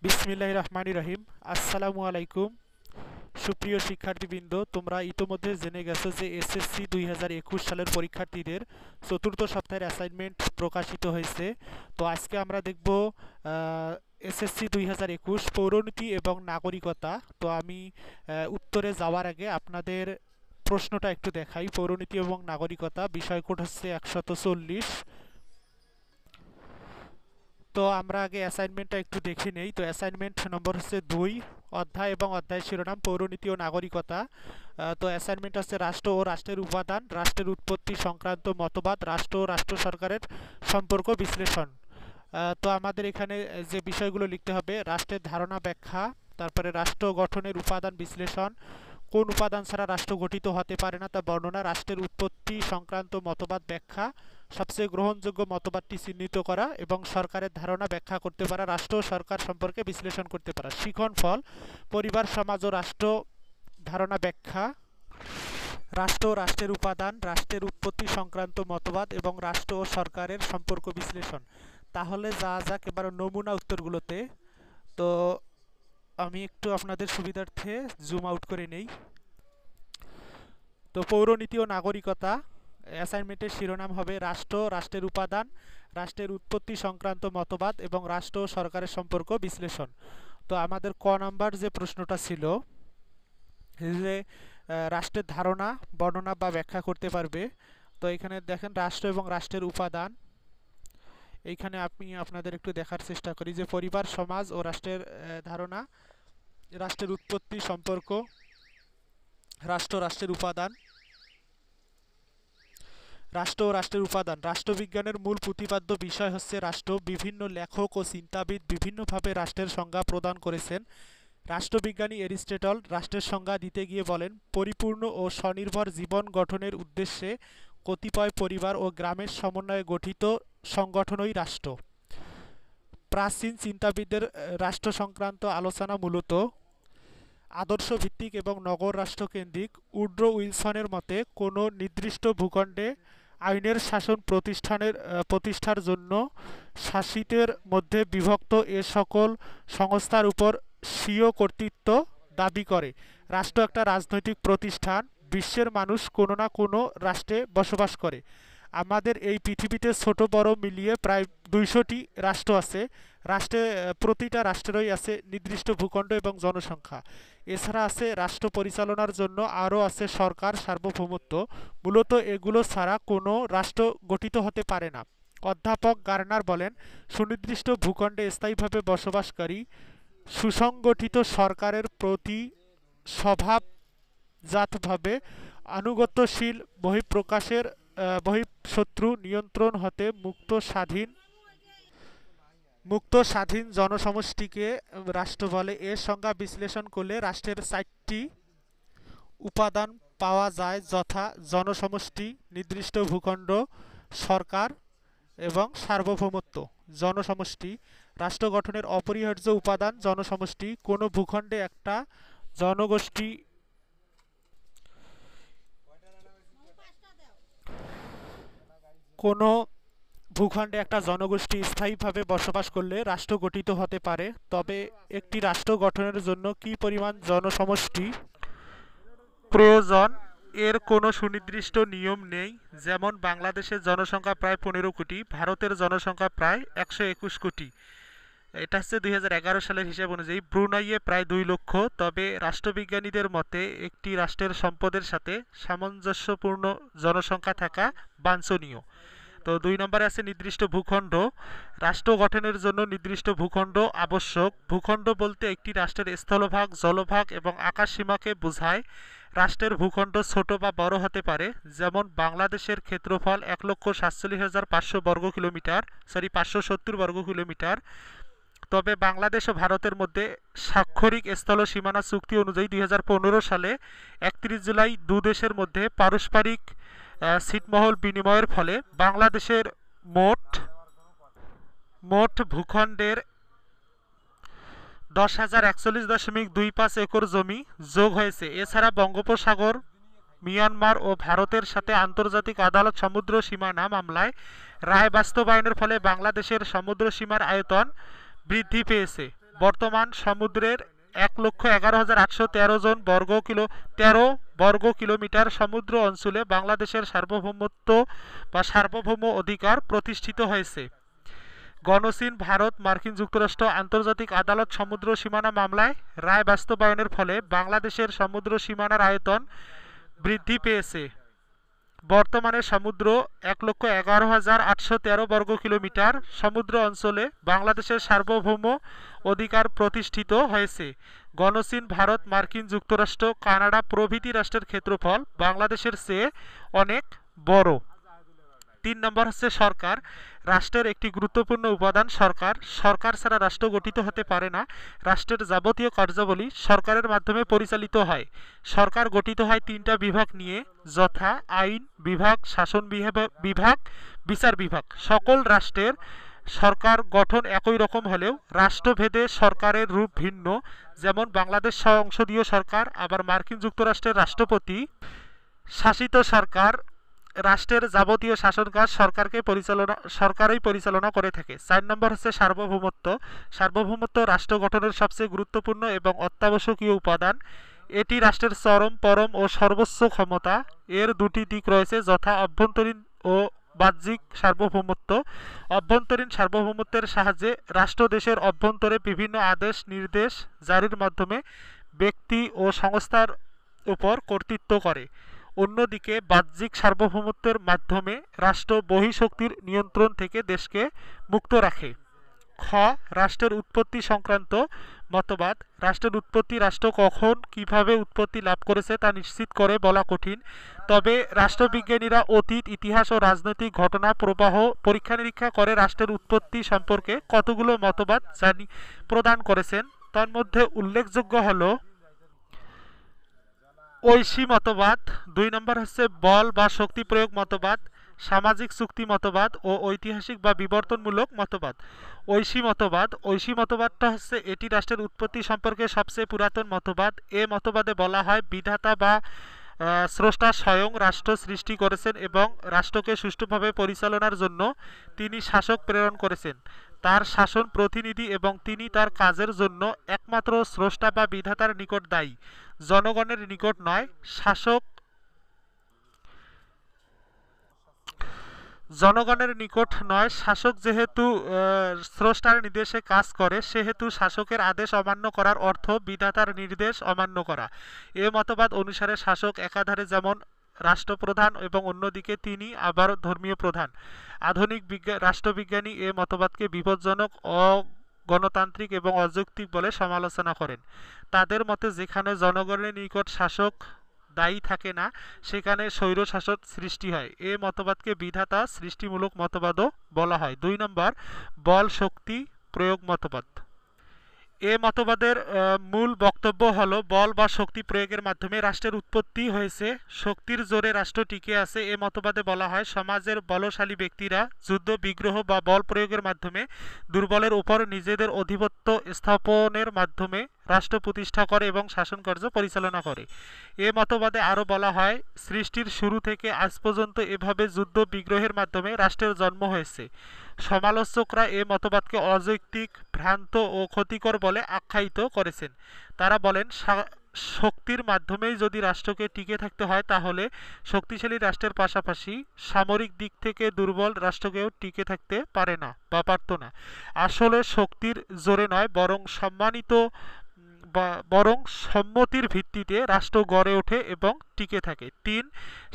বিসমিল্লাহির রহমানির রহিম। আসসালামু আলাইকুম। সুপ্রিয় শিক্ষার্থীবৃন্দ, তোমরা ইতোমধ্যে জেনে গেছো যে এসএসসি 2021 সালের পরীক্ষার্থীদের চতুর্থ সপ্তাহের অ্যাসাইনমেন্ট প্রকাশিত হয়েছে। তো আজকে আমরা দেখব এসএসসি 2021 পৌরনীতি এবং নাগরিকতা। তো আমি উত্তরে যাওয়ার আগে আপনাদের প্রশ্নটা একটু দেখাই। পৌরনীতি এবং নাগরিকতা, বিষয় কোড হচ্ছে 140। তো আমরা আগে অ্যাসাইনমেন্টটা একটু দেখে নেই। তো অ্যাসাইনমেন্ট নম্বর হচ্ছে 2, অধ্যায় এবং অধ্যায় শিরোনাম পৌরনীতি ও নাগরিকতা। তো অ্যাসাইনমেন্ট হচ্ছে রাষ্ট্র ও রাষ্ট্রের উপাদান, রাষ্ট্রের উৎপত্তি সংক্রান্ত মতবাদ, রাষ্ট্র ও রাষ্ট্র সরকারের সম্পর্ক বিশ্লেষণ। তো আমাদের এখানে যে বিষয়গুলো লিখতে হবে: রাষ্ট্রের ধারণা ব্যাখ্যা, তারপরে রাষ্ট্র গঠনের উপাদান বিশ্লেষণ, কোন উপাদান ছাড়া রাষ্ট্র গঠিত হতে পারে না তা বর্ণনা, রাষ্ট্রের উৎপত্তি সংক্রান্ত মতবাদ ব্যাখ্যা, সবচেয়ে গ্রহণযোগ্য মতবাদটি চিহ্নিত করা এবং সরকারের ধারণা ব্যাখ্যা করতে পারা, রাষ্ট্র ও সরকার সম্পর্কে বিশ্লেষণ করতে পারা। শিখন ফল: পরিবার, সমাজ ও রাষ্ট্র ধারণা ব্যাখ্যা, রাষ্ট্র ও রাষ্ট্রের উপাদান, রাষ্ট্রের উৎপত্তি সংক্রান্ত মতবাদ এবং রাষ্ট্র ও সরকারের সম্পর্ক বিশ্লেষণ। তাহলে যা যাক এবার নমুনা উত্তরগুলোতে। তো আমি একটু আপনাদের সুবিধার্থে জুম আউট করে নেই। তো পৌরনীতি ও নাগরিকতা অ্যাসাইনমেন্টের শিরোনাম হবে রাষ্ট্র, রাষ্ট্রের উপাদান, রাষ্ট্রের উৎপত্তি সংক্রান্ত মতবাদ এবং রাষ্ট্র ও সরকারের সম্পর্ক বিশ্লেষণ। তো আমাদের ক নাম্বার যে প্রশ্নটা ছিল যে রাষ্ট্রের ধারণা বর্ণনা বা ব্যাখ্যা করতে পারবে। তো এখানে দেখেন রাষ্ট্র এবং রাষ্ট্রের উপাদান। এইখানে আমি আপনাদের একটু দেখার চেষ্টা করি যে পরিবার, সমাজ ও রাষ্ট্রের ধারণা, রাষ্ট্রের উৎপত্তি সম্পর্ক, রাষ্ট্র, রাষ্ট্রের উপাদান, রাষ্ট্র ও রাষ্ট্রের উপাদান। রাষ্ট্রবিজ্ঞানের মূল প্রতিপাদ্য বিষয় হচ্ছে রাষ্ট্র। বিভিন্ন লেখক ও চিন্তাবিদ বিভিন্নভাবে রাষ্ট্রের সংজ্ঞা প্রদান করেছেন। রাষ্ট্রবিজ্ঞানী এরিস্টটল রাষ্ট্রের সংজ্ঞা দিতে গিয়ে বলেন, পরিপূর্ণ ও স্বনির্ভর জীবন গঠনের উদ্দেশ্যে কতিপয় পরিবার ও গ্রামের সমন্বয়ে গঠিত সংগঠনই রাষ্ট্র। প্রাচীন চিন্তাবিদদের রাষ্ট্র সংক্রান্ত আলোচনা মূলত আদর্শ ভিত্তিক এবং নগর রাষ্ট্রকেন্দ্রিক। উড্রো উইলসনের মতে, কোনো নির্দিষ্ট ভূখণ্ডে আইনের শাসন প্রতিষ্ঠার জন্য শাসিতের মধ্যে বিভক্ত এ সকল সংস্থার উপর স্বীয় কর্তৃত্ব দাবি করে। রাষ্ট্র একটা রাজনৈতিক প্রতিষ্ঠান। বিশ্বের মানুষ কোনো না কোনো রাষ্ট্রে বসবাস করে। আমাদের এই পৃথিবীতে ছোট বড় মিলিয়ে প্রায় 200টি রাষ্ট্র আছে। প্রতিটা রাষ্ট্রেরই আছে নির্দিষ্ট ভূখণ্ড এবং জনসংখ্যা। এছাড়া আছে রাষ্ট্র পরিচালনার জন্য আরও আছে সরকার, সার্বভৌমত্ব। মূলত এগুলো ছাড়া কোনো রাষ্ট্র গঠিত হতে পারে না। অধ্যাপক গার্নার বলেন, সুনির্দিষ্ট ভূখণ্ডে স্থায়ীভাবে বসবাসকারী সুসংগঠিত সরকারের প্রতি স্বভাবজাতভাবে আনুগত্যশীল বহিঃশত্রু নিয়ন্ত্রণ হতে মুক্ত স্বাধীন জনসমষ্টিকে রাষ্ট্র বলে। এর সংজ্ঞা বিশ্লেষণ করলে রাষ্ট্রের 4টি উপাদান পাওয়া যায়, যথা জনসমষ্টি, নির্দিষ্ট ভূখণ্ড, সরকার এবং সার্বভৌমত্ব। জনসমষ্টি: রাষ্ট্র গঠনের অপরিহার্য উপাদান জনসমষ্টি। কোনো ভূখণ্ডে একটা জনগোষ্ঠী কোনো ভূখণ্ডে একটা জনগোষ্ঠী স্থায়ীভাবে বসবাস করলে রাষ্ট্র গঠিত হতে পারে। তবে একটি রাষ্ট্র গঠনের জন্য কী পরিমাণ জনসমষ্টি প্রয়োজন এর কোনো সুনির্দিষ্ট নিয়ম নেই। যেমন বাংলাদেশের জনসংখ্যা প্রায় 15 কোটি, ভারতের জনসংখ্যা প্রায় 121 কোটি। এটা হচ্ছে 2011 সালের হিসাব অনুযায়ী। ব্রুনাইয়ে প্রায় 2 লক্ষ। তবে রাষ্ট্রবিজ্ঞানীদের মতে একটি রাষ্ট্রের সম্পদের সাথে সামঞ্জস্যপূর্ণ জনসংখ্যা থাকা বাঞ্ছনীয়। তো 2 নম্বরে আছে নির্দিষ্ট ভূখণ্ড। রাষ্ট্র গঠনের জন্য নির্দিষ্ট ভূখণ্ড আবশ্যক। ভূখণ্ড বলতে একটি রাষ্ট্রের স্থলভাগ, জলভাগ এবং আকাশসীমাকে বোঝায়। রাষ্ট্রের ভূখণ্ড ছোট বা বড় হতে পারে। যেমন বাংলাদেশের ক্ষেত্রফল 1,47,570 বর্গ কিলোমিটার। তবে বাংলাদেশ ও ভারতের মধ্যে স্বাক্ষরিত স্থল সীমানা চুক্তি অনুযায়ী 2015 সালে 31 জুলাই দুদেশের মধ্যে পারস্পরিক ছিটমহল বিনিময়ের ফলে বাংলাদেশের মোট ভূখণ্ডের 10,041.25 একর জমি যোগ হয়েছে। এছাড়া বঙ্গোপসাগর, মিয়ানমার ও ভারতের সাথে আন্তর্জাতিক আদালত সমুদ্র সীমানা মামলায় রায় বাস্তবায়নের ফলে বাংলাদেশের সমুদ্র সীমার আয়তন বৃদ্ধি পেয়েছে। বর্তমান সমুদ্রের ১,১১,৮১৩ বর্গ কিলোমিটার সমুদ্র অঞ্চলে বাংলাদেশের সার্বভৌমত্ব বা সার্বভৌম অধিকার প্রতিষ্ঠিত হয়েছে। গণচীন, ভারত, মার্কিন যুক্তরাষ্ট্র আন্তর্জাতিক আদালত সমুদ্র সীমানা মামলায় রায় বাস্তবায়নের ফলে বাংলাদেশের সমুদ্র সীমানার আয়তন বৃদ্ধি পেয়েছে। বর্তমানে সমুদ্র ১,১১,৮১৩ বর্গ কিলোমিটার সমুদ্র অঞ্চলে বাংলাদেশের সার্বভৌম অধিকার প্রতিষ্ঠিত হয়েছে। গণচীন, ভারত, মার্কিন যুক্তরাষ্ট্র, কানাডা প্রভৃতি রাষ্ট্রের ক্ষেত্রফল বাংলাদেশের চেয়ে অনেক বড়। ৩ নম্বর হচ্ছে সরকার। রাষ্ট্রের একটি গুরুত্বপূর্ণ উপাদান সরকার। সরকার ছাড়া রাষ্ট্র গঠিত হতে পারে না। রাষ্ট্রের যাবতীয় কার্যাবলী সরকারের মাধ্যমে পরিচালিত হয়। সরকার গঠিত হয় ৩টা বিভাগ নিয়ে, যথা আইন বিভাগ, শাসন বিভাগ, বিচার বিভাগ। সকল রাষ্ট্রের সরকার গঠন একই রকম হলেও রাষ্ট্রভেদে সরকারের রূপ ভিন্ন। যেমন বাংলাদেশ সংসদীয় সরকার, আবার মার্কিন যুক্তরাষ্ট্রের রাষ্ট্রপতি শাসিত সরকার। রাষ্ট্রের যাবতীয় শাসন কাজ সরকারই পরিচালনা করে থাকে। ৪ নম্বর হচ্ছে সার্বভৌমত্ব। সার্বভৌমত্ব রাষ্ট্র গঠনের সবচেয়ে গুরুত্বপূর্ণ এবং অত্যাবশ্যকীয় উপাদান। এটি রাষ্ট্রের চরম, পরম ও সর্বোচ্চ ক্ষমতা। এর দুটি দিক রয়েছে, যথা অভ্যন্তরীণ ও বাহ্যিক সার্বভৌমত্ব। অভ্যন্তরীণ সার্বভৌমত্বের সাহায্যে রাষ্ট্র দেশের অভ্যন্তরে বিভিন্ন আদেশ নির্দেশ জারির মাধ্যমে ব্যক্তি ও সংস্থার উপর কর্তৃত্ব করে। অন্যদিকে বাহ্যিক সার্বভৌমত্বের মাধ্যমে রাষ্ট্র বহিঃশক্তির নিয়ন্ত্রণ থেকে দেশকে মুক্ত রাখে। খ. রাষ্ট্রের উৎপত্তি সংক্রান্ত মতবাদ। রাষ্ট্রের উৎপত্তি রাষ্ট্র কখন কিভাবে উৎপত্তি লাভ করেছে তা নিশ্চিত করে বলা কঠিন। তবে রাষ্ট্রবিজ্ঞানীরা অতীত, ইতিহাস ও রাজনৈতিক ঘটনা প্রবাহ পরীক্ষা নিরীক্ষা করে রাষ্ট্রের উৎপত্তি সম্পর্কে কতগুলো মতবাদ প্রদান করেছেন। তন্মধ্যে উল্লেখযোগ্য হল ঐশী মতবাদ। ২ নম্বর হচ্ছে বল বা শক্তি প্রয়োগ মতবাদ, সামাজিক চুক্তি মতবাদ ও ঐতিহাসিক বা বিবর্তনমূলক মতবাদ। ঐশী মতবাদ। ঐশী মতবাদটা হচ্ছে এটি রাষ্ট্রের উৎপত্তি সম্পর্কে সবচেয়ে পুরাতন মতবাদ। এ মতবাদে বলা হয় বিধাতা বা স্রষ্টা স্বয়ং রাষ্ট্র সৃষ্টি করেছেন এবং রাষ্ট্রকে সুষ্ঠুভাবে পরিচালনার জন্য তিনি শাসক প্রেরণ করেছেন। তার শাসন প্রতিনিধি এবং তিনি তার কাজের জন্য একমাত্র স্রষ্টা বা বিধাতার নিকট দায়ী, জনগণের নিকট নয়। জনগণের নিকট নয়। শাসক যেহেতু স্রষ্টার নির্দেশে কাজ করে, সেহেতু শাসকের আদেশ অমান্য করার অর্থ বিধাতার নির্দেশ অমান্য করা। এ মতবাদ অনুসারে শাসক একাধারে যেমন রাষ্ট্রপ্রধান এবং অন্যদিকে তিনি আবার ধর্মীয় প্রধান। আধুনিক রাষ্ট্রবিজ্ঞানী এ মতবাদকে বিপজ্জনক, অগণতান্ত্রিক এবং অযৌক্তিক বলে সমালোচনা করেন। তাদের মতে যেখানে জনগণের নিকট শাসক দায়ী থাকে না, সেখানে স্বৈরশাসন সৃষ্টি হয়। এ মতবাদকে বিধাতা সৃষ্টিমূলক মতবাদও বলা হয়। ২ নম্বর বল শক্তি প্রয়োগ মতবাদ। এ মতবাদের মূল বক্তব্য হলো বল বা শক্তি প্রয়োগের মাধ্যমে রাষ্ট্রের উৎপত্তি হয়েছে, শক্তির জোরে রাষ্ট্র টিকে আছে। এ মতবাদে বলা হয় সমাজের বলশালী ব্যক্তিরা যুদ্ধ বিগ্রহ বা বল প্রয়োগের মাধ্যমে দুর্বলের উপর নিজেদের আধিপত্য স্থাপনের মাধ্যমে রাষ্ট্র প্রতিষ্ঠা করে এবং শাসন কার্য পরিচালনা করে। এ মতবাদে আরও বলা হয় সৃষ্টির শুরু থেকে আজ পর্যন্ত এভাবে যুদ্ধ বিগ্রহের মাধ্যমে রাষ্ট্রের জন্ম হয়েছে। সমালোচকরা এ মতবাদকে অযৌক্তিক, ভ্রান্ত ও ক্ষতিকর বলে আখ্যায়িত করেছেন। তারা বলেন শক্তির মাধ্যমেই যদি রাষ্ট্রকে টিকে থাকতে হয়, তাহলে শক্তিশালী রাষ্ট্রের পাশাপাশি সামরিক দিক থেকে দুর্বল রাষ্ট্রকেও টিকে থাকতে পারে না বা পারত না। আসলে শক্তির জোরে নয়, বরং সম্মতির ভিত্তিতে রাষ্ট্র গড়ে ওঠে এবং টিকে থাকে। ৩.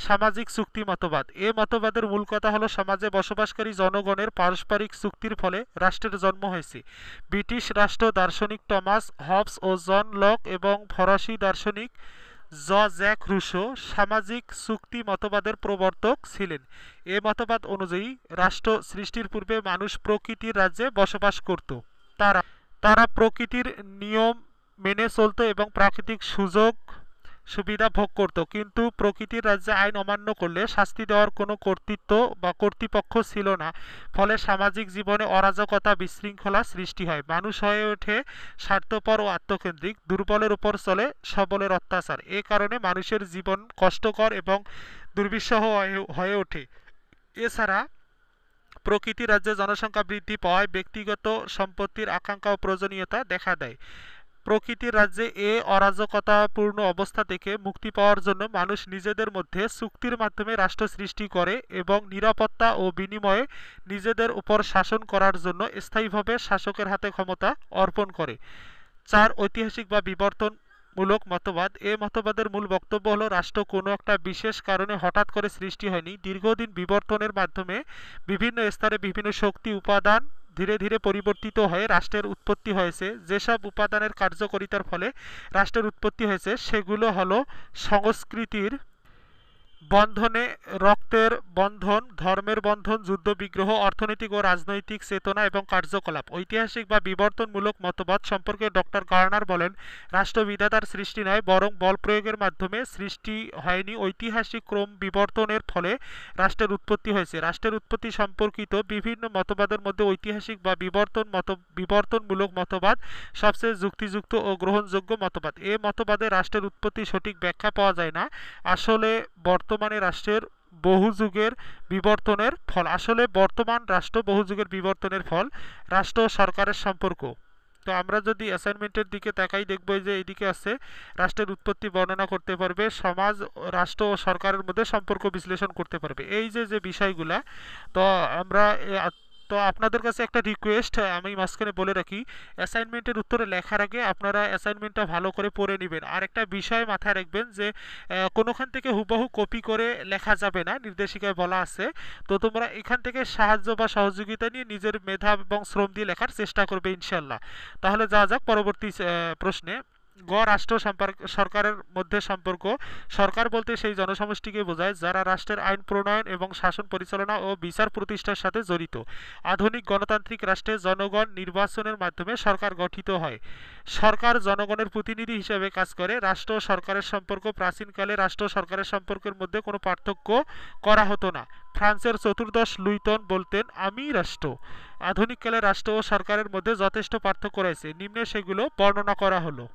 সামাজিক চুক্তি মতবাদ। এ মতবাদের মূল কথা হলো সমাজে বসবাসকারী জনগণের পারস্পরিক চুক্তির ফলে রাষ্ট্রের জন্ম হয়েছে। ব্রিটিশ রাষ্ট্র দার্শনিক টমাস হবস ও জন লক এবং ফরাসি দার্শনিক জ্যাক রুসো সামাজিক চুক্তি মতবাদের প্রবর্তক ছিলেন। এ মতবাদ অনুযায়ী রাষ্ট্র সৃষ্টির পূর্বে মানুষ প্রকৃতির রাজ্যে বসবাস করত। তারা প্রকৃতির নিয়ম মেনে চলত এবং প্রাকৃতিক সুযোগ সুবিধা ভোগ করত, কিন্তু প্রকৃতির রাজ্যে আইন অমান্য করলে শাস্তি দেওয়ার কোনো কর্তৃত্ব বা কর্তৃপক্ষ ছিল না। ফলে সামাজিক জীবনে অরাজকতা, বিশৃঙ্খলা সৃষ্টি হয়। মানুষ হয়ে ওঠে স্বার্থপর ও আত্মকেন্দ্রিক, দুর্বলের উপর চলে সবলের অত্যাচার। এ কারণে মানুষের জীবন কষ্টকর এবং দুর্বিষহ হয়ে ওঠে। এছাড়া প্রকৃতি রাজ্যে জনসংখ্যা বৃদ্ধি পাওয়ায় ব্যক্তিগত সম্পত্তির আকাঙ্ক্ষা ও প্রয়োজনীয়তা দেখা দেয়। প্রকৃতির রাজ্যে এ অরাজকতাপূর্ণ অবস্থা থেকে মুক্তি পাওয়ার জন্য মানুষ নিজেদের মধ্যে চুক্তির মাধ্যমে রাষ্ট্র সৃষ্টি করে এবং নিরাপত্তা ও বিনিময়ে নিজেদের উপর শাসন করার জন্য স্থায়ীভাবে শাসকের হাতে ক্ষমতা অর্পণ করে। 4 ঐতিহাসিক বা বিবর্তনমূলক মতবাদ। এ মতবাদের মূল বক্তব্য হলো রাষ্ট্র কোনো একটা বিশেষ কারণে হঠাৎ করে সৃষ্টি হয়নি, দীর্ঘদিন বিবর্তনের মাধ্যমে বিভিন্ন স্তরে বিভিন্ন শক্তি উপাদান ধীরে ধীরে পরিবর্তিত হয়ে রাষ্ট্রের উৎপত্তি হয়েছে। যেসব উপাদানের কার্যকারিতার ফলে রাষ্ট্রের উৎপত্তি হয়েছে সেগুলো হলো সংস্কৃতির বন্ধনে রক্তের বন্ধন, ধর্মের বন্ধন, যুদ্ধ বিগ্রহ, অর্থনৈতিক ও রাজনৈতিক চেতনা এবং কার্যকলাপ। ঐতিহাসিক বা বিবর্তনমূলক মতবাদ সম্পর্কে ডক্টর গার্নার বলেন, রাষ্ট্র বিধাতার সৃষ্টি নয়, বরং বল প্রয়োগের মাধ্যমে সৃষ্টি হয়নি। ঐতিহাসিক ক্রম বিবর্তনের ফলে রাষ্ট্রের উৎপত্তি হয়েছে। রাষ্ট্রের উৎপত্তি সম্পর্কিত বিভিন্ন মতবাদের মধ্যে ঐতিহাসিক বা বিবর্তনমূলক মতবাদ সবচেয়ে যুক্তিযুক্ত ও গ্রহণযোগ্য মতবাদ। এ মতবাদে রাষ্ট্রের উৎপত্তি সঠিক ব্যাখ্যা পাওয়া যায় না। আসলে বর্তমান রাষ্ট্র বহু যুগের বিবর্তনের ফল। রাষ্ট্র ও সরকারের সম্পর্ক। তো আমরা যদি অ্যাসাইনমেন্টের দিকে তাকাই দেখব যে এইদিকে আছে রাষ্ট্রের উৎপত্তি বর্ণনা করতে পারবে, সমাজ, রাষ্ট্র ও সরকারের মধ্যে সম্পর্ক বিশ্লেষণ করতে পারবে। এই যে বিষয়গুলা, তো আমরা তো আপনাদের কাছে একটা রিকোয়েস্ট আমি মাঝখানে বলে রাখি, অ্যাসাইনমেন্টের উত্তরে লেখার আগে আপনারা অ্যাসাইনমেন্টটা ভালো করে পড়ে নেবেন। আর একটা বিষয় মাথায় রাখবেন যে কোনোখান থেকে হুবহু কপি করে লেখা যাবে না, নির্দেশিকায় বলা আছে। তো তোমরা এখান থেকে সাহায্য বা সহযোগিতা নিয়ে নিজের মেধা এবং শ্রম দিয়ে লেখার চেষ্টা করবে ইনশাল্লাহ। তাহলে যাওয়া যাক পরবর্তী প্রশ্নে। গ, রাষ্ট্র সরকারের মধ্যে সম্পর্ক। সরকার বলতে সেই জনসমষ্টিকে বোঝায় যারা রাষ্ট্রের আইন প্রণয়ন এবং শাসন পরিচালনা ও বিচার প্রতিষ্ঠার সাথে জড়িত। আধুনিক গণতান্ত্রিক রাষ্ট্রে জনগণ নির্বাচনের মাধ্যমে সরকার গঠিত হয়। সরকার জনগণের প্রতিনিধি হিসেবে কাজ করে। রাষ্ট্র ও সরকারের সম্পর্ক। প্রাচীনকালে রাষ্ট্র ও সরকারের সম্পর্কের মধ্যে কোনো পার্থক্য করা হতো না। ফ্রান্সের চতুর্দশ লুইতন বলতেন আমি রাষ্ট্র। আধুনিককালে রাষ্ট্র ও সরকারের মধ্যে যথেষ্ট পার্থক্য রয়েছে, নিম্নে সেগুলো বর্ণনা করা হলো।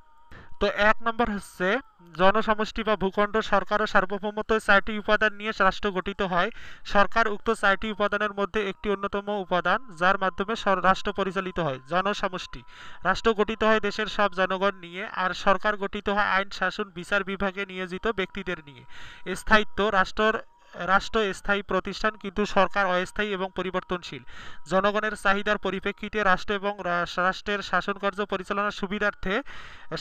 তো 1 নম্বর হচ্ছে জনসমষ্টি বা ভূখণ্ড। সরকার ও সার্বভৌমত্ব 4টি উপাদান নিয়ে রাষ্ট্র গঠিত হয়। সরকার উক্ত 4টি উপাদানের মধ্যে একটি অন্যতম উপাদান, যার মাধ্যমে রাষ্ট্র পরিচালিত হয়। জনসমষ্টি। রাষ্ট্র গঠিত হয় দেশের সব জনগণ নিয়ে, আর সরকার গঠিত হয় আইন, শাসন, বিচার বিভাগে নিয়োজিত ব্যক্তিদের নিয়ে। স্থায়িত্ব। রাষ্ট্র স্থায়ী প্রতিষ্ঠান, কিন্তু সরকার অস্থায়ী এবং পরিবর্তনশীল। জনগণের চাহিদার পরিপ্রেক্ষিতে রাষ্ট্র এবং রাষ্ট্রের শাসনকার্য পরিচালনার সুবিধার্থে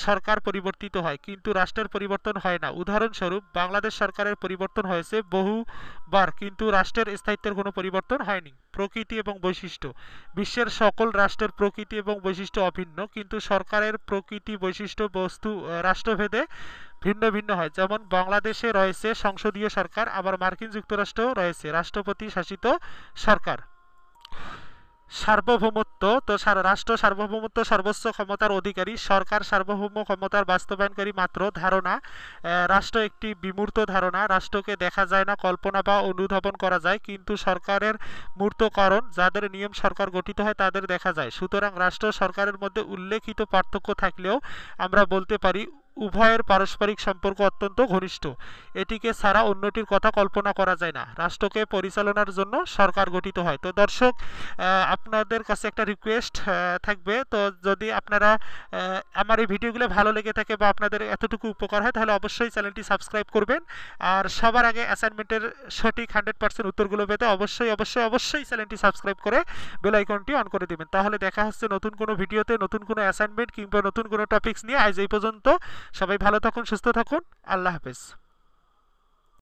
সরকার পরিবর্তিত হয়, কিন্তু রাষ্ট্রের পরিবর্তন হয় না। উদাহরণস্বরূপ, বাংলাদেশ সরকারের পরিবর্তন হয়েছে বহুবার, কিন্তু রাষ্ট্রের স্থায়িত্বের কোনো পরিবর্তন হয়নি। প্রকৃতি এবং বৈশিষ্ট্য। বিশ্বের সকল রাষ্ট্রের প্রকৃতি এবং বৈশিষ্ট্য অভিন্ন, কিন্তু সরকারের প্রকৃতি বৈশিষ্ট্য রাষ্ট্রভেদে ভিন্ন ভিন্ন হয়। যেমন বাংলাদেশে রয়েছে সংসদীয় সরকার, আবার মার্কিন যুক্তরাষ্ট্র রয়েছে রাষ্ট্রপতি শাসিত সরকার। সার্বভৌমত্ব। তো রাষ্ট্র সার্বভৌমত্ব সর্বোচ্চ ক্ষমতার অধিকারী, সরকার সার্বভৌম ক্ষমতার বাস্তবায়নকারী মাত্র। ধারণা। রাষ্ট্র একটি বিমূর্ত ধারণা, রাষ্ট্রকে দেখা যায় না, কল্পনা বা অনুধাবন করা যায়, কিন্তু সরকারের মূর্ত কারণ, যাদের নিয়ম সরকার গঠিত হয় তাদের দেখা যায়। সুতরাং রাষ্ট্র সরকারের মধ্যে উল্লেখিত পার্থক্য থাকলেও আমরা বলতে পারি উভয়ের পারস্পরিক সম্পর্ক অত্যন্ত ঘনিষ্ঠ। এটিকে ছাড়া অন্যটির কথা কল্পনা করা যায় না। রাষ্ট্রকে পরিচালনার জন্য সরকার গঠিত হয়। তো দর্শক, আপনাদের কাছে একটা রিকোয়েস্ট থাকবে, তো যদি আপনারা আমার এই ভিডিওগুলো ভালো লেগে থাকে বা আপনাদের এতটুকু উপকার হয়, তাহলে অবশ্যই চ্যানেলটি সাবস্ক্রাইব করবেন। আর সবার আগে অ্যাসাইনমেন্টের সঠিক 100% উত্তরগুলো পেতে অবশ্যই চ্যানেলটি সাবস্ক্রাইব করে বেল আইকনটি অন করে দেবেন। তাহলে দেখা হচ্ছে নতুন কোনো ভিডিওতে, নতুন কোনো অ্যাসাইনমেন্ট কিংবা নতুন কোনো টপিকস নিয়ে। আজ এই পর্যন্ত। সবাই ভালো থাকুন, সুস্থ থাকুন। আল্লাহ হাফেজ।